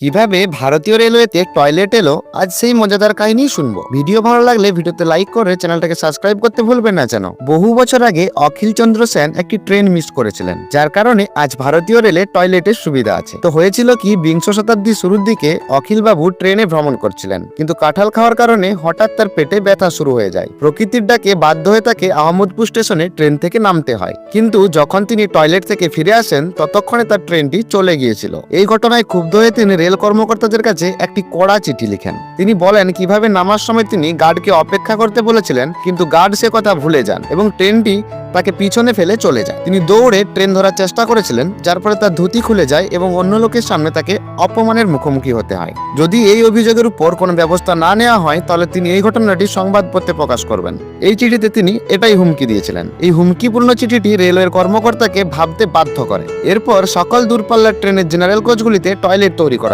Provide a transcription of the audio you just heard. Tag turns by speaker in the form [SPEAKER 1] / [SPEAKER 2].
[SPEAKER 1] কিভাবে ভারতীয় রেলওয়েতে টয়লেট এলো, আজ সেই মজাদার কাহিনী শুনবো। ভিডিও ভালো লাগলে ভিডিওতে লাইক করে চ্যানেলটাকে সাবস্ক্রাইব করতে ভুলবেন না যেন। বহু বছর আগে অখিল চন্দ্র সেন একটি ট্রেন মিস করেছিলেন, যার কারণে আজ ভারতীয় রেলে টয়লেটের সুবিধা আছে। তো হয়েছিল কি, বিংশ শতাব্দীর শুরুর দিকে অখিল বাবু ট্রেনে ভ্রমণ করছিলেন, কিন্তু কাঁঠাল খাওয়ার কারণে হঠাৎ তার পেটে ব্যথা শুরু হয়ে যায়। প্রকৃতির ডাকে বাধ্য হয়ে তাকে আহমদপুর স্টেশনে ট্রেন থেকে নামতে হয়। কিন্তু যখন তিনি টয়লেট থেকে ফিরে আসেন, ততক্ষণে তার ট্রেনটি চলে গিয়েছিল। এই ঘটনায় ক্ষুব্ধ হয়ে তিনি রেল কর্মকর্তাদের কাছে একটি কড়া চিঠি লিখেন। তিনি বলেন কিভাবে নামার সময় তিনি গার্ডকে অপেক্ষা করতে বলেছিলেন, কিন্তু গার্ড সে কথা ভুলে যান এবং ট্রেনটি তাকে পিছনে ফেলে চলে যায়। তিনি দৌড়ে ট্রেন ধরার চেষ্টা করেছিলেন, যার ফলে তার ধুতি খুলে যায় এবং অন্য লোকের সামনে তাকে অপমানের মুখোমুখি হতে হয়। যদি এই অভিযোগের উপর কোনো ব্যবস্থা না নেওয়া হয়, তাহলে তিনি এই ঘটনাটি সংবাদপত্রে প্রকাশ করবেন। এই চিঠিতে তিনি এটাই হুমকি দিয়েছিলেন। এই হুমকিপূর্ণ চিঠিটি রেলওয়ের কর্মকর্তাকে ভাবতে বাধ্য করে। এরপর সকল দূরপাল্লার ট্রেনের জেনারেল কোচগুলিতে টয়লেট তৈরি করা